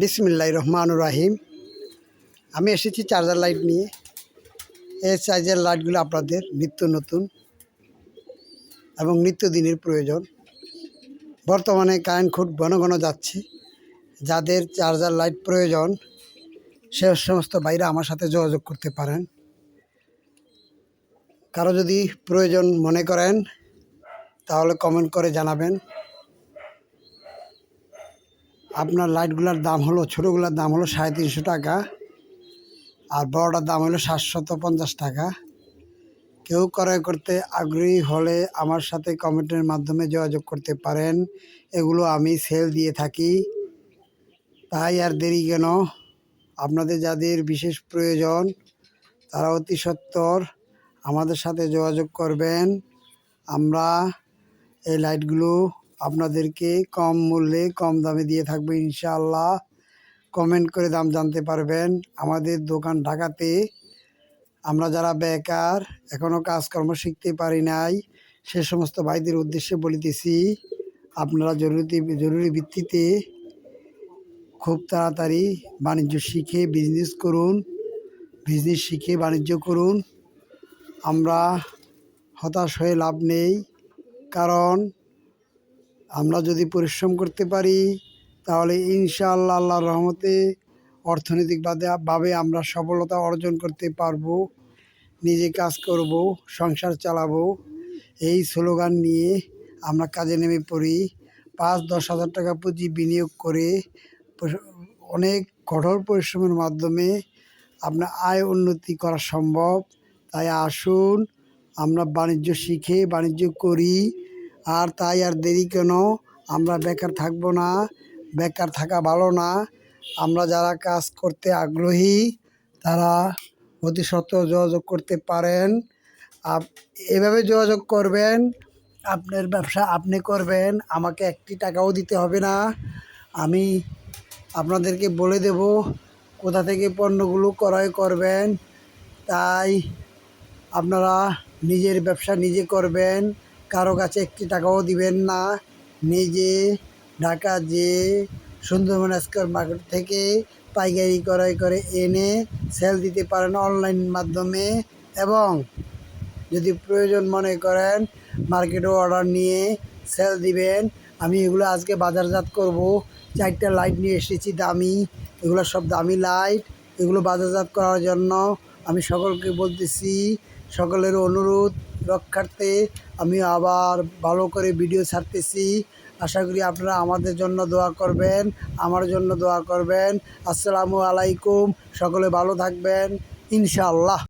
বিসমিল্লাহির রহমানির রহিম। আমি এসেছি চার্জার লাইট নিয়ে। এই চার্জার লাইটগুলো আপনাদের নিত্য নতুন এবং নিত্যদিনের প্রয়োজন। বর্তমানে কারেন্ট খুব ঘন ঘন যাচ্ছে। যাদের চার্জার লাইট প্রয়োজন সে সমস্ত ভাইরা আমার সাথে যোগাযোগ করতে পারেন। কারো যদি প্রয়োজন মনে করেন তাহলে কমেন্ট করে জানাবেন। আপনার লাইটগুলোর দাম হলো, ছোটোগুলোর দাম হলো 350 টাকা, আর বড়টার দাম হলো 750 টাকা। কেউ ক্রয় করতে আগ্রহী হলে আমার সাথে কমেন্টের মাধ্যমে যোগাযোগ করতে পারেন। এগুলো আমি সেল দিয়ে থাকি। তাই আর দেরি কেন? আপনাদের যাদের বিশেষ প্রয়োজন তারা অতি সত্বর আমাদের সাথে যোগাযোগ করবেন। আমরা এই লাইটগুলো আপনাদেরকে কম মূল্যে কম দামে দিয়ে থাকবো ইনশাআল্লাহ। কমেন্ট করে দাম জানতে পারবেন। আমাদের দোকান ঢাকাতে। আমরা যারা বেকার, এখনও কাজকর্ম শিখতে পারি নাই, সে সমস্ত ভাইদের উদ্দেশ্যে বলিতেছি, আপনারা জরুরি ভিত্তিতে খুব তাড়াতাড়ি বাণিজ্য শিখে বিজনেস করুন। বিজনেস শিখে বাণিজ্য করুন। আমরা হতাশ হয়ে লাভ নেই, কারণ আমরা যদি পরিশ্রম করতে পারি তাহলে ইনশাআল্লাহ আল্লাহর রহমতে অর্থনৈতিকভাবে আমরা সফলতা অর্জন করতে পারবো। নিজে কাজ করব, সংসার চালাবো, এই স্লোগান নিয়ে আমরা কাজে নেমে পড়ি। 5-10 হাজার টাকা পুঁজি বিনিয়োগ করে অনেক কঠোর পরিশ্রমের মাধ্যমে আপনার আয় উন্নতি করা সম্ভব। তাই আসুন আমরা বাণিজ্য শিখে বাণিজ্য করি। আর তাই আর দেরি কেন? আমরা বেকার থাকবো না। বেকার থাকা ভালো না। আমরা যারা কাজ করতে আগ্রহী তারা অতি সত্বর যোগাযোগ করতে পারেন। এভাবে যোগাযোগ করবেন, আপনার ব্যবসা আপনি করবেন, আমাকে 1 টাকাও দিতে হবে না। আমি আপনাদেরকে বলে দেব কোথা থেকে পণ্যগুলো ক্রয় করবেন। তাই আপনারা নিজের ব্যবসা নিজে করবেন, কারো কাছে 1 টাকাও দিবেন না। নিজে ঢাকা যে সুন্দরবন স্কয়ার মার্কেট থেকে পাইকারি ক্রয় করে এনে সেল দিতে পারেন অনলাইন মাধ্যমে। এবং যদি প্রয়োজন মনে করেন মার্কেটে অর্ডার নিয়ে সেল দিবেন। আমি এগুলো আজকে বাজারজাত করব। 4টা লাইট নিয়ে এসেছি দামি, এগুলো সব দামি লাইট। এগুলো বাজারজাত করার জন্য আমি সকলকে বলতেছি, সকলের অনুরোধ রক্ষার্থে আমি আবার ভালো করে ভিডিও ছাড়তেছি। আশা করি আপনারা আমাদের জন্য দোয়া করবেন, আমার জন্য দোয়া করবেন। আসসালামু আলাইকুম। সকলে ভালো থাকবেন ইনশাআল্লাহ।